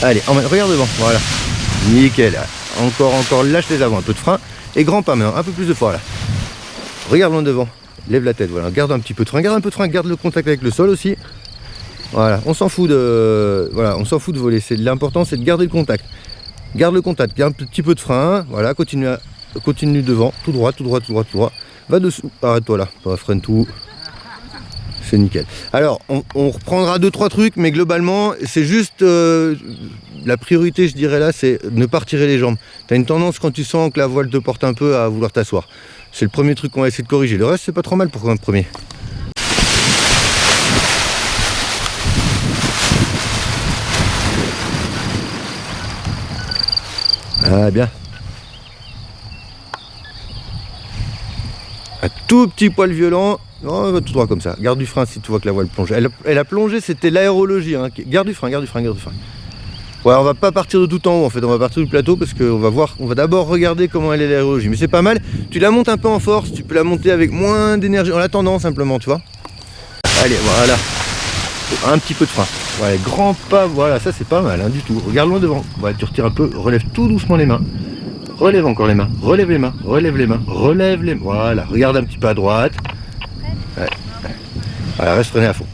Allez, regarde devant, voilà. Nickel. Encore, lâche les avant, un peu de frein. Et grand pas maintenant, un peu plus de fois là. Regarde loin devant, lève la tête, voilà. Garde un petit peu de frein, garde le contact avec le sol aussi. Voilà, on s'en fout de voler. L'important c'est de garder le contact. Garde le contact, garde un petit peu de frein, voilà, continue devant, tout droit. Va dessous, arrête-toi là, freine tout. C'est nickel. Alors, on reprendra 2-3 trucs, mais globalement, c'est juste la priorité, je dirais là, c'est ne pas retirer les jambes. Tu as une tendance quand tu sens que la voile te porte un peu à vouloir t'asseoir. C'est le premier truc qu'on va essayer de corriger. Le reste, c'est pas trop mal pour un premier. Ah, bien. Un tout petit poil violent. Non, va tout droit comme ça. Garde du frein si tu vois que la voile plonge. Elle a plongé, c'était l'aérologie. Hein. Garde du frein. Ouais, on va pas partir de tout en haut en fait, on va partir du plateau parce qu'on va voir, on va d'abord regarder comment elle est l'aérologie. Mais c'est pas mal, tu la montes un peu en force, tu peux la monter avec moins d'énergie, en l'attendant simplement, tu vois. Allez, voilà. Un petit peu de frein. Voilà, grand pas, voilà, ça c'est pas mal hein, du tout. Regarde loin devant. Voilà, tu retires un peu, relève tout doucement les mains. Relève encore les mains, relève les mains. Voilà, regarde un petit peu à droite. Ouais. Voilà, reste freiné à fond.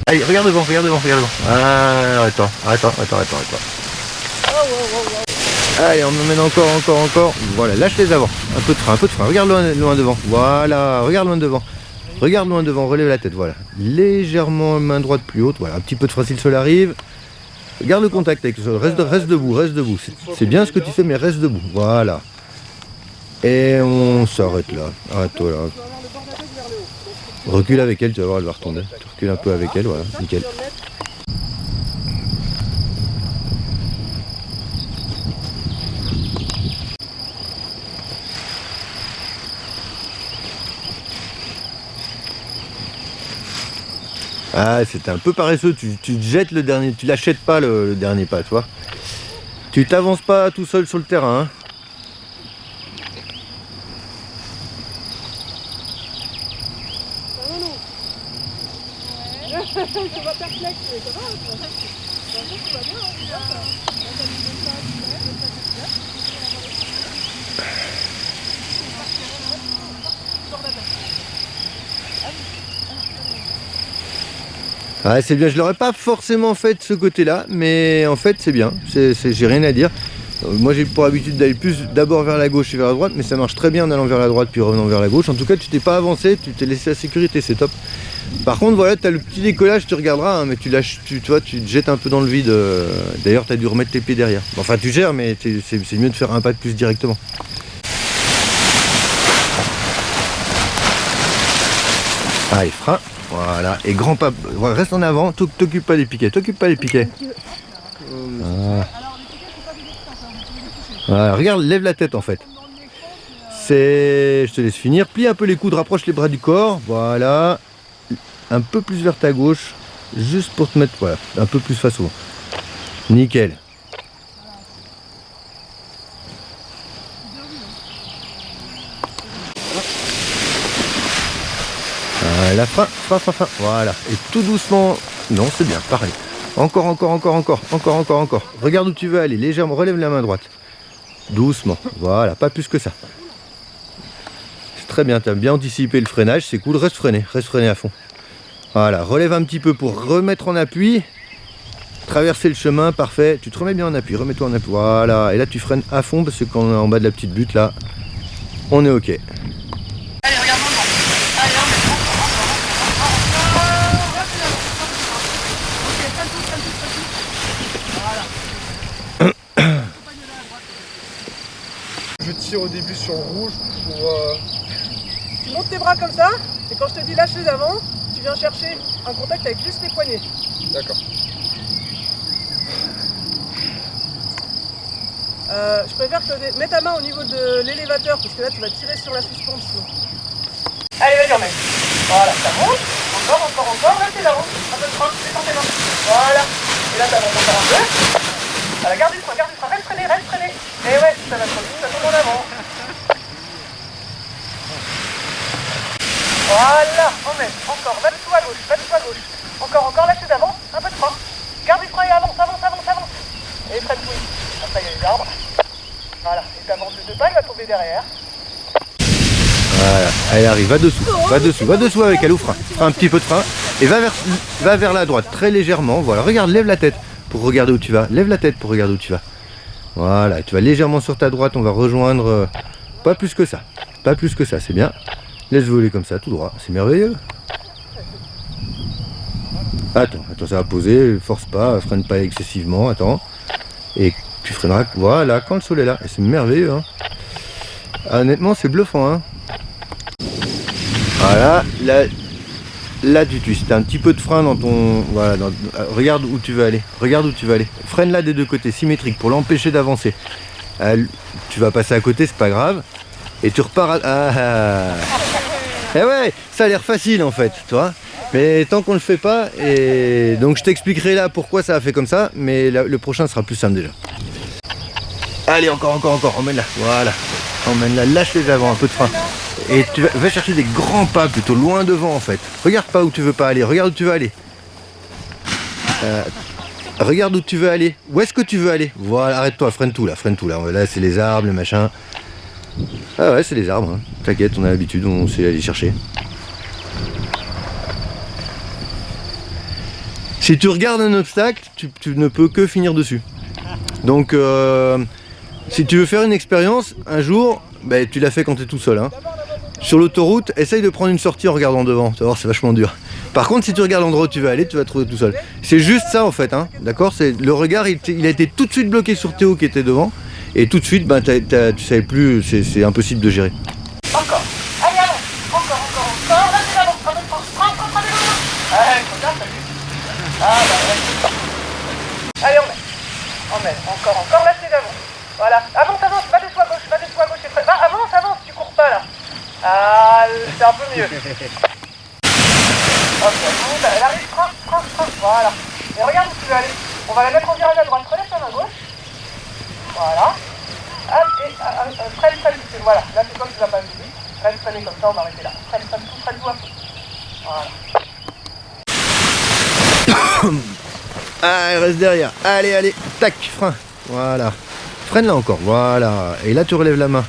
Allez, regarde devant. Ah, attends. Allez, on emmène encore. Voilà, lâche les avant. Un peu de frein. Regarde loin devant. Voilà, regarde loin devant, relève la tête, voilà. Légèrement main droite plus haute, voilà. Un petit peu de frein si le sol arrive. Garde le contact avec le sol, reste debout. C'est bien ce que tu fais, mais reste debout, voilà. Et on s'arrête là, arrête-toi là. Recule avec elle, tu vas voir, elle va retomber. Tu recules un peu avec elle, voilà, nickel. Ah, c'était un peu paresseux, tu jettes le dernier, tu l'achètes pas le dernier pas, tu vois. Tu t'avances pas tout seul sur le terrain, hein. Je vois perplexe, mais ça va, tout va bien, Ah, c'est bien, je l'aurais pas forcément fait de ce côté-là, mais en fait c'est bien, j'ai rien à dire. Moi j'ai pour habitude d'aller plus d'abord vers la gauche et vers la droite, mais ça marche très bien en allant vers la droite puis revenant vers la gauche. En tout cas tu t'es pas avancé, tu t'es laissé la sécurité, c'est top. Par contre voilà, tu as le petit décollage, tu regarderas, hein, mais tu lâches, tu te jettes un peu dans le vide. D'ailleurs tu as dû remettre tes pieds derrière. Enfin tu gères, mais c'est mieux de faire un pas de plus directement. Allez, frein, voilà, et grand pas, reste en avant, t'occupes pas des piquets, Voilà, regarde, lève la tête en fait. Je te laisse finir, plie un peu les coudes, rapproche les bras du corps, voilà. Un peu plus vers ta gauche, juste pour te mettre, voilà, un peu plus face au vent. Nickel. Voilà, frein, voilà. Et tout doucement, non c'est bien, pareil. Encore. Regarde où tu veux aller, légèrement, relève la main droite. Doucement, voilà, pas plus que ça. C'est très bien, tu as bien anticipé le freinage, c'est cool, reste freiné à fond. Voilà, relève un petit peu pour remettre en appui. Traverser le chemin, parfait. Tu te remets bien en appui, remets-toi en appui. Voilà, et là tu freines à fond parce que quand on est en bas de la petite butte, là, on est ok. Allez, regarde mon vent. Allez, Voilà. Je tire au début sur rouge pour... Tu montes tes bras comme ça, et quand je te dis lâche les avant, tu viens chercher un contact avec juste les poignets. D'accord. Je préfère que mets ta main au niveau de l'élévateur, parce que là tu vas tirer sur la suspension. Allez, vas-y, emmène. Voilà, ça monte. Encore. Reste là-haut. Un peu de frein, descends tes mains. Voilà. Et là, ça monte encore un peu. Voilà, garde du frein. Reste freiné. Et ouais, ça va trop vite, ça tombe en avant. Voilà, emmène. Encore, va dessous à gauche. Encore, lâche les avant. Un peu de frein. Garde du frein et avance. Voilà, et t'avances de 2 pas, elle va tomber derrière. Voilà, elle arrive, va dessous avec elle au frein. Un petit peu de frein et va vers la droite très légèrement. Voilà, regarde, lève la tête pour regarder où tu vas. Lève la tête pour regarder où tu vas. Voilà, tu vas légèrement sur ta droite, on va rejoindre. Pas plus que ça, c'est bien. Laisse voler comme ça, tout droit, c'est merveilleux. Attends, ça va poser, force pas, freine pas excessivement, attends. Et tu freineras, voilà, quand le soleil est là. Et c'est merveilleux, hein. Ah, honnêtement, c'est bluffant, hein. Voilà, là tu twistes un petit peu de frein dans ton... Voilà, regarde où tu veux aller, Freine là des deux côtés, symétrique, pour l'empêcher d'avancer. Tu vas passer à côté, c'est pas grave. Et tu repars à... Eh ouais, ça a l'air facile en fait, toi. Mais tant qu'on le fait pas, et donc je t'expliquerai là pourquoi ça a fait comme ça, mais le prochain sera plus simple déjà. Allez, encore, emmène-la, voilà. Emmène-la, lâche les avant, un peu de frein. Et tu vas chercher des grands pas plutôt loin devant en fait. Regarde pas où tu veux pas aller, regarde où tu veux aller. Regarde où tu veux aller. Où est-ce que tu veux aller? Voilà, arrête-toi, freine tout là. Là c'est les arbres, le machin. Ah ouais, c'est les arbres, hein. T'inquiète, on a l'habitude, on sait aller chercher. Si tu regardes un obstacle, tu ne peux que finir dessus. Donc si tu veux faire une expérience, un jour, bah, tu l'as fait quand tu es tout seul, hein. Sur l'autoroute, essaye de prendre une sortie en regardant devant, tu vas voir, c'est vachement dur. Par contre, si tu regardes l'endroit où tu vas aller, tu vas te trouver tout seul. C'est juste ça en fait, hein, d'accord? Le regard, il a été tout de suite bloqué sur Théo qui était devant, et tout de suite, ben, tu savais plus, c'est impossible de gérer. Encore, allez avant, encore, là c'est l'avant, prends des mots. Allez, regarde, t'as vu? Ah bah ouais. Allez, on met, encore, là c'est l'avant. Voilà, avance, va de soi à gauche, c'est prêt. Avance, tu cours pas là. Ah, c'est un peu mieux. Ok, elle arrive, frein, voilà. Et regarde où tu veux aller. On va la mettre en virage à droite, relève ta main gauche. Voilà. Hop, et freine, voilà. Là c'est comme tu vas pas le vite. Freine comme ça, on va arrêter là. Freine tout un peu. Voilà. Ah, elle reste derrière. Allez, tac, frein. Voilà. Freine là encore, voilà. Et là tu relèves la main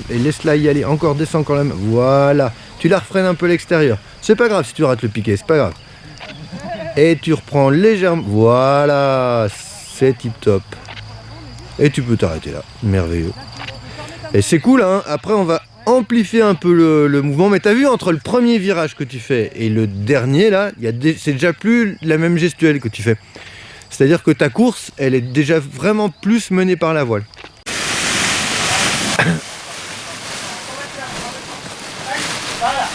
et laisse-la y aller. Encore, descends encore la main. Voilà. Tu la refreines un peu l'extérieur. C'est pas grave si tu rates le piqué, c'est pas grave. Et tu reprends légèrement. Voilà. C'est tip top. Et tu peux t'arrêter là. Merveilleux. Et c'est cool, hein. Après on va amplifier un peu le mouvement. Mais t'as vu, entre le premier virage que tu fais et le dernier là, c'est déjà plus la même gestuelle que tu fais. C'est-à-dire que ta course, elle est déjà vraiment plus menée par la voile. Voilà,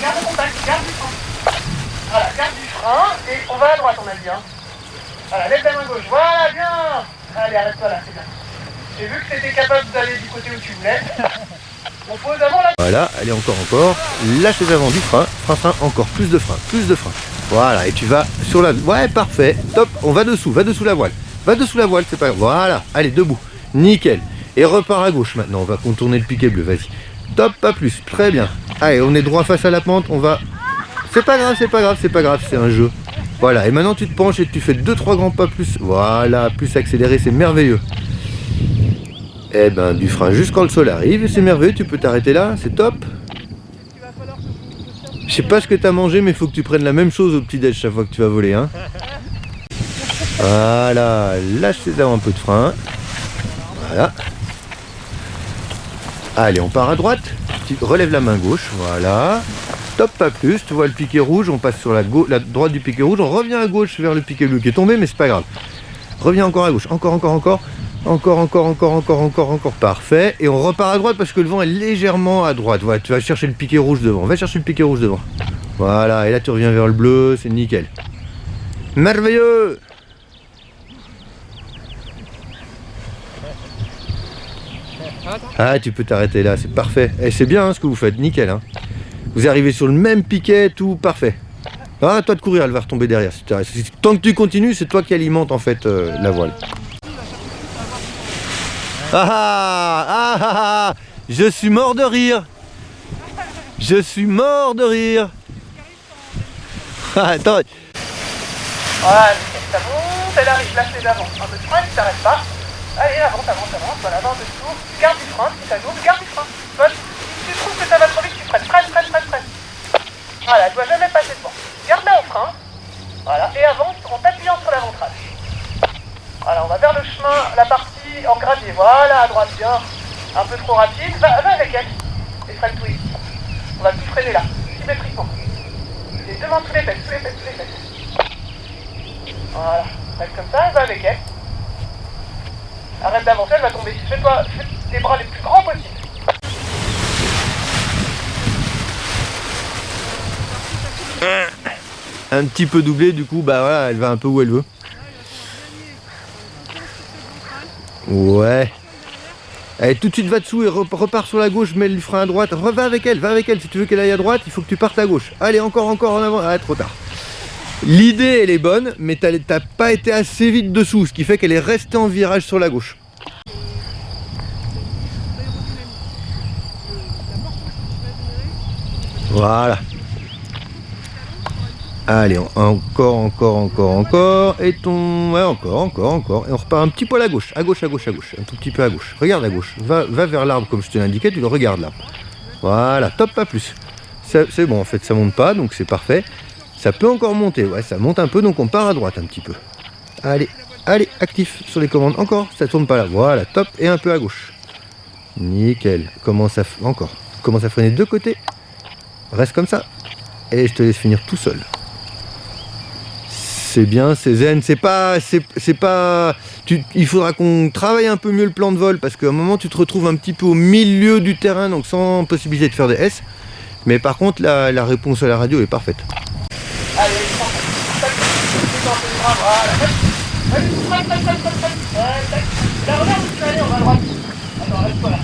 garde le contact, garde du frein. Voilà, garde du frein, et on va à droite, on a dit, hein. Voilà, lève la main gauche, voilà, bien. Allez, arrête-toi là, c'est bien. J'ai vu que tu étais capable d'aller du côté où tu voulais. On pose avant là. Voilà, allez, encore. Lâche les avant du frein, encore, plus de frein. Voilà, et tu vas sur la... Ouais, parfait, top, on va dessous la voile. C'est pas grave. Voilà, allez, debout, nickel. Et repars à gauche maintenant, on va contourner le piquet bleu, vas-y. Top, pas plus, très bien. Allez, on est droit face à la pente, on va... C'est pas grave, c'est un jeu. Voilà, et maintenant tu te penches et tu fais 2-3 grands pas plus. Voilà, plus accéléré, c'est merveilleux. Eh ben, du frein juste quand le sol arrive, c'est merveilleux, tu peux t'arrêter là, c'est top. Je sais pas ce que t'as mangé, mais il faut que tu prennes la même chose au petit-déj chaque fois que tu vas voler, hein. Voilà, lâche tes avant un peu de frein. Voilà. Allez, on part à droite. Tu relèves la main gauche, voilà. Top, pas plus. Tu vois le piquet rouge, on passe sur la droite du piquet rouge, on revient à gauche vers le piquet bleu qui est tombé, mais c'est pas grave. Reviens encore à gauche, encore. Parfait. Et on repart à droite parce que le vent est légèrement à droite. Voilà, tu vas chercher le piquet rouge devant. Va chercher le piquet rouge devant. Voilà, et là tu reviens vers le bleu, c'est nickel. Merveilleux! Ah, tu peux t'arrêter là, c'est parfait. Et c'est bien, hein, ce que vous faites, nickel, hein. Vous arrivez sur le même piquet, tout parfait. Ah, toi de courir, elle va retomber derrière. Si tu arrêtes. Tant que tu continues, c'est toi qui alimente en fait la voile. Je suis mort de rire. Attends. Voilà, nickel, ça monte, elle arrive, lâche les avant. Un peu de frein, tu t'arrêtes pas. Allez, avance, voilà, dans le tour. Garde du frein, si ça double, garde du frein. Voilà. Si tu trouves que ça va trop vite, tu freines. Freine. Voilà, tu dois jamais passer devant. Garde-la au frein. Voilà, et avance en t'appuyant sur l'avant-trace. Voilà, on va vers le chemin, la partie en gravier. Voilà, à droite, bien. Un peu trop rapide. Va avec elle. Et freine tout ici. On va tout freiner là. Petit maîtrisement. Les deux mains tous les fesses. Voilà, reste comme ça, va avec elle. Arrête d'avancer, elle va tomber. Fais les bras les plus grands possibles. Un petit peu doublé, du coup, bah voilà, elle va un peu où elle veut. Ouais. Allez, tout de suite va dessous et repars sur la gauche, mets le frein à droite. Va avec elle. Si tu veux qu'elle aille à droite, il faut que tu partes à gauche. Allez, encore en avant. Ah, trop tard. L'idée, elle est bonne, mais t'as pas été assez vite dessous, ce qui fait qu'elle est restée en virage sur la gauche. Voilà. Allez, encore. Et ouais, encore. Et on repart un petit peu à la gauche. À gauche. Un tout petit peu à gauche. Regarde à gauche. Va vers l'arbre comme je te l'indiquais, tu le regardes là. Voilà, top, pas plus. C'est bon, en fait, ça monte pas, donc c'est parfait. Ça peut encore monter, ouais, ça monte un peu, donc on part à droite un petit peu. Allez, actif sur les commandes. Encore, ça tourne pas là. Voilà, top, et un peu à gauche. Nickel. Commence à freiner de deux côtés. Reste comme ça. Et je te laisse finir tout seul. C'est bien, c'est zen. Il faudra qu'on travaille un peu mieux le plan de vol parce qu'à un moment tu te retrouves un petit peu au milieu du terrain, donc sans possibilité de faire des S. Mais par contre, la réponse à la radio est parfaite. Allez, voilà. Là, regarde où tu vas aller, on va à droite. Attends, reste-toi là.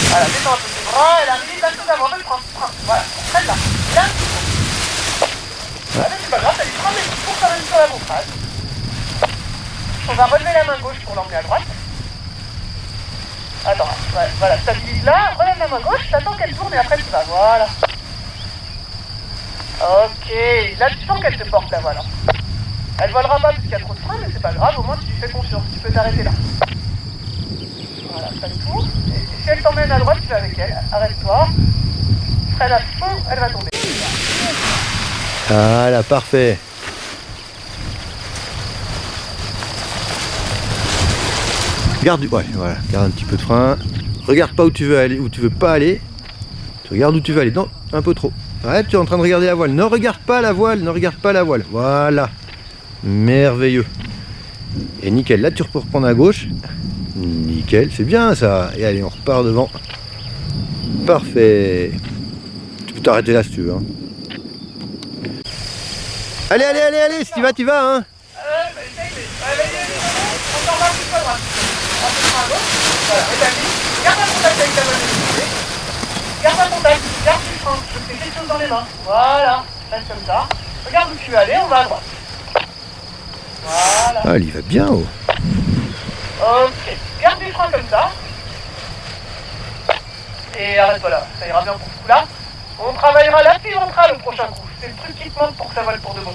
Voilà, descends un peu tes bras, elle arrive, là, tout d'abord, frein. Voilà, freine là. Là, un petit peu. Voilà, c'est pas grave, t'as du frein, mais pour quand même sur la montrage. On va relever la main gauche pour l'emmener à droite. Attends, voilà, stabilise là, relève la main gauche, t'attends qu'elle tourne et après tu vas, voilà. Ok, là tu sens qu'elle te porte la voile. Elle volera pas parce qu'il y a trop de frein, mais c'est pas grave, au moins tu lui fais confiance, tu peux t'arrêter là. Voilà, ça le tour. Et si elle t'emmène à droite, tu vas avec elle, arrête-toi. Freine à fond, elle va tomber. Voilà, parfait. Garde un petit peu de frein. Regarde pas où tu veux aller, où tu veux pas aller. Tu regardes où tu veux aller. Non, un peu trop. Ouais, tu es en train de regarder la voile. Ne regarde pas la voile. Voilà. Merveilleux. Et nickel. Là, tu peux reprendre à gauche. Nickel, c'est bien ça. Et allez, on repart devant. Parfait. Tu peux t'arrêter là si tu veux. Hein. Allez, si tu vas, hein. Allez. Encore un petit peu à droite. Voilà, établis. Garde un contact avec ta main de garde du frein. Je fais quelque chose dans les mains. Voilà, reste comme ça. Regarde où tu veux aller, on va à droite. Voilà. Ah, il va bien, oh. Ok, garde du frein comme ça. Et arrête-toi là, ça ira bien pour ce coup-là. On travaillera l'appui ventral au prochain coup. C'est le truc qui te manque pour que ça vole pour de bon.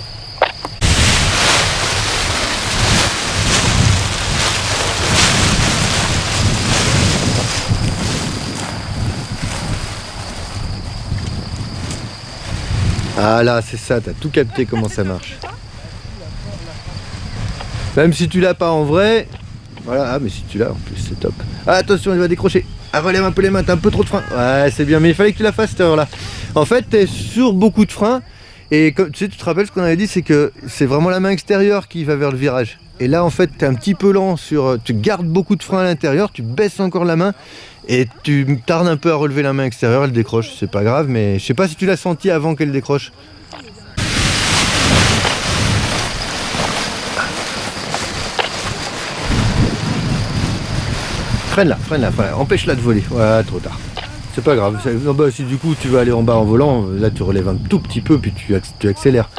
Ah là, c'est ça, t'as tout capté comment ça marche. Même si tu l'as pas en vrai, voilà, ah mais si tu l'as en plus, c'est top. Ah, attention, il va décrocher. Ah, relève un peu les mains, t'as un peu trop de frein. Ouais, c'est bien, mais il fallait que tu la fasses cette heure-là. En fait, t'es sur beaucoup de freins, et comme tu sais, tu te rappelles ce qu'on avait dit, c'est que c'est vraiment la main extérieure qui va vers le virage. Et là, en fait, t'es un petit peu lent tu gardes beaucoup de freins à l'intérieur, tu baisses encore la main, et tu tardes un peu à relever la main extérieure, elle décroche, c'est pas grave, mais je sais pas si tu l'as senti avant qu'elle décroche. Freine-la, empêche-la de voler, voilà, trop tard. C'est pas grave, non, bah, si du coup tu veux aller en bas en volant, là tu relèves un tout petit peu, puis tu accélères.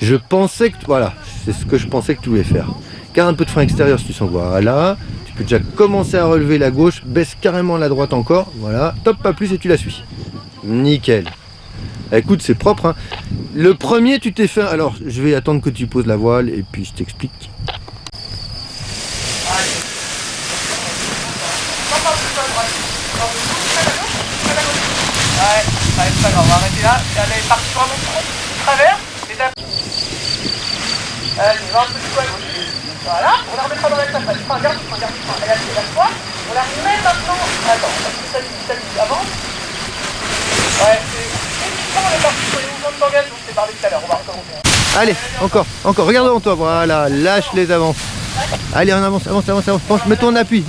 Je pensais que, voilà, c'est ce que je pensais que tu voulais faire. Garde un peu de frein extérieur si tu sens, voilà. Tu peux déjà commencer à relever la gauche, baisse carrément la droite encore, voilà. Top, pas plus et tu la suis. Nickel. Écoute, c'est propre, hein. Le premier, tu t'es fait... Alors, je vais attendre que tu poses la voile et puis je t'explique. Ouais, c'est pas grave, on va arrêter là. Elle est partie vraiment trop du travers. Et t'as... Allez, 20 petits points à gauche. Voilà, on la remettra dans la table. Enfin, garde le frein. Elle a fait la fois. On la remet maintenant. Attends, ça dit, avance. Ouais, c'est... On est parti sur les mouvements de langage, donc c'est parlé tout à l'heure. On va recommencer. Allez, encore, regarde devant toi, voilà, lâche les avants. Allez, on avance, pense, mets-toi en appui.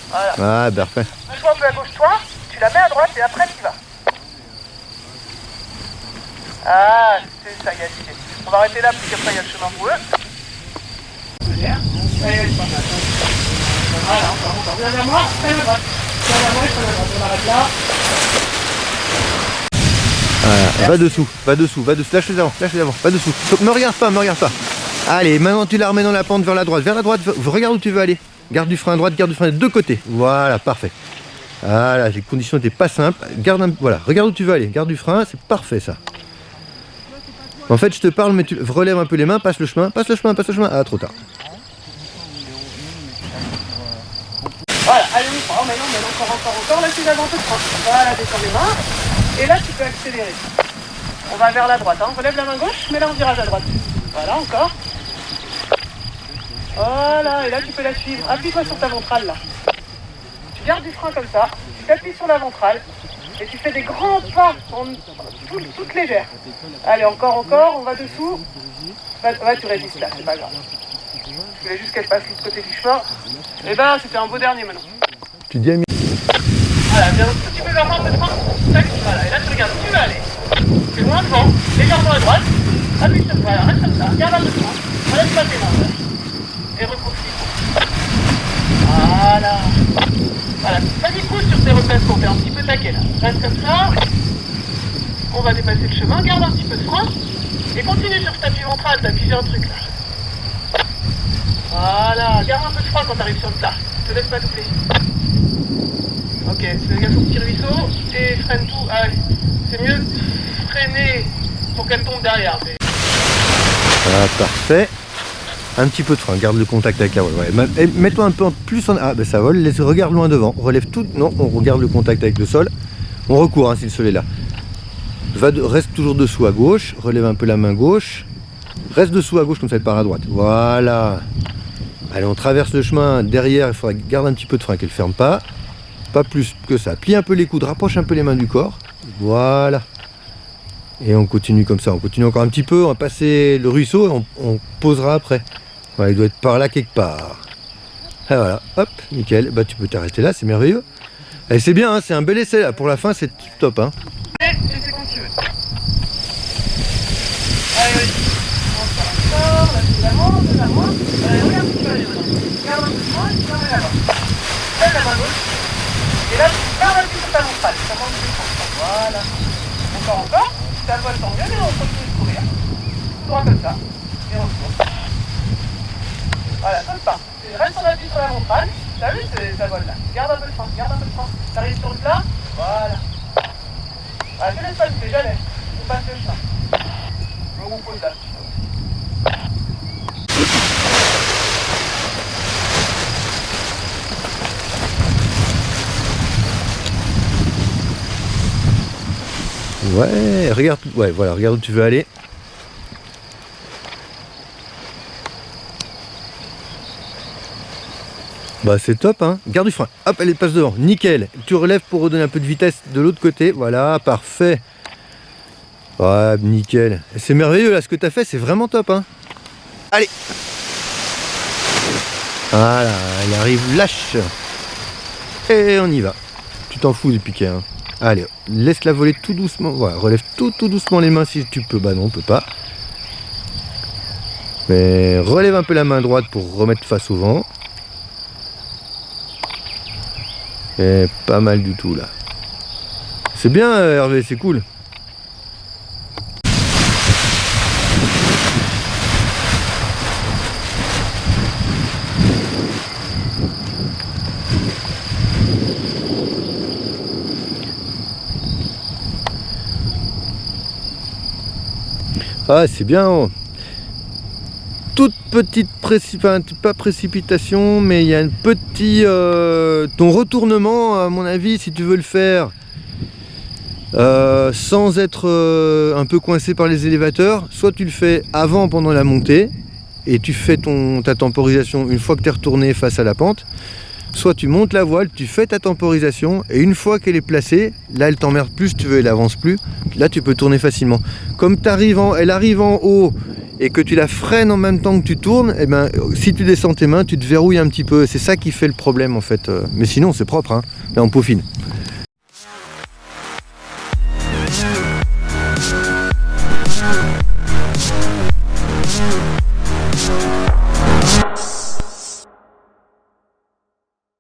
Voilà. Ah, parfait. Mets-toi un peu à gauche, toi. Tu la mets à droite et après tu vas. Ah, c'est ça, il y a l'idée. On va arrêter là, parce qu'après il y a le chemin boueux. Voilà, encore. Viens vers moi, fais la droite. On arrête là. Voilà, va dessous, lâche les avants, va dessous. Me regarde pas. Allez, maintenant tu la remets dans la pente vers la droite, regarde où tu veux aller. Garde du frein à droite, garde du frein des deux côtés. Voilà, parfait. Voilà, les conditions n'étaient pas simples. Voilà, regarde où tu veux aller, garde du frein, c'est parfait ça. En fait, je te parle, mais tu relèves un peu les mains, passe le chemin. Ah, trop tard. Voilà, allez, on y prend. Maintenant, encore. Là, tu vas un peu de frein. Voilà, descends les mains. Et là, tu peux accélérer. On va vers la droite, hein. Relève la main gauche, mets là en virage à droite. Voilà, encore. Voilà, et là, tu peux la suivre. Appuie-toi sur ta ventrale, là. Tu gardes du frein comme ça, tu t'appuies sur la ventrale, et tu fais des grands pas, toute légère. Allez, encore, on va dessous. Ouais, tu résistes là, c'est pas grave. Je voulais juste qu'elle passe de l'autre côté du chemin. Et ben, c'était un beau dernier maintenant. Tu dis à Voilà, viens un petit peu vers moi, un peu de frein. Tac, voilà, et là, tu regardes où tu vas aller. C'est loin devant, légèrement à droite. Appuie sur, voilà, reste comme ça, garde un peu de frein. Relève pas tes mains, et recourse. Voilà, pas du coup sur tes replacements, t'es un petit peu taquet là. Reste comme ça. On va dépasser le chemin, garde un petit peu de frein. Et continue sur ce tapis ventral, t'appuies sur un truc là. Voilà, garde un peu de frein quand t'arrives sur le plat. Te laisse pas doubler. Ok, tu regardes ton petit ruisseau et freine tout. Ah, c'est mieux de freiner pour qu'elle tombe derrière. Voilà, parfait. Un petit peu de frein, garde le contact avec la voile. Ouais. Mets-toi un peu plus en... Ah, ben ça vole, regarde loin devant. Relève tout. Non, on regarde le contact avec le sol. On recourt, hein, si le sol est là. Reste toujours dessous à gauche. Relève un peu la main gauche. Reste dessous à gauche, comme ça elle part à droite. Voilà. Allez, on traverse le chemin. Derrière, il faudra garder un petit peu de frein qu'elle ne ferme pas. Pas plus que ça. Plie un peu les coudes, rapproche un peu les mains du corps. Voilà. Et on continue comme ça. On continue encore un petit peu. On va passer le ruisseau et on posera après. Voilà, il doit être par là quelque part. Et voilà, hop, nickel. Bah tu peux t'arrêter là, c'est merveilleux. Et c'est bien, hein, c'est un bel essai là. Pour la fin, c'est top. Hein. Et c'est quand tu veux. Allez, encore, là tu l'avance. Allez, regarde où tu vas aller maintenant. Garde un peu de frein et tu la mets là-bas. Lève la main gauche. Et là, tu gardes un petit peu ta ventrale. Ça monte du fond. Voilà. Encore. Ça voile tant mieux, mais on continue de courir. Droit comme ça. Et on tourne. Voilà, comme ça. Reste en appui sur la ventrale. T'as vu, ça vole là. Garde un peu de frein. T'arrives sur le plat. Voilà. Voilà, te laisse pas le jamais. On passe le chemin. On pose là. Ouais, regarde où tu veux aller. Bah c'est top, hein. Garde du frein. Hop, elle passe devant. Nickel. Tu relèves pour redonner un peu de vitesse de l'autre côté. Voilà, parfait. Ouais, nickel. C'est merveilleux là, ce que tu as fait, c'est vraiment top, hein. Allez. Voilà, elle arrive, lâche. Et on y va. Tu t'en fous du piquet, hein. Allez, laisse-la voler tout doucement. Voilà, relève tout doucement les mains si tu peux. Bah non, on peut pas. Mais relève un peu la main droite pour remettre face au vent. Et pas mal du tout là. C'est bien Hervé, c'est cool. Ah, c'est bien. Toute petite pas précipitation, mais il y a un petit ton retournement, à mon avis, si tu veux le faire sans être un peu coincé par les élévateurs, soit tu le fais avant, pendant la montée, et tu fais ta temporisation une fois que tu es retourné face à la pente, soit tu montes la voile, tu fais ta temporisation, et une fois qu'elle est placée, là elle t'emmerde plus, si tu veux, elle avance plus, là tu peux tourner facilement. Comme elle arrive en haut, et que tu la freines en même temps que tu tournes, et ben, si tu descends tes mains, tu te verrouilles un petit peu. C'est ça qui fait le problème en fait. Mais sinon c'est propre, hein. Là on peaufine.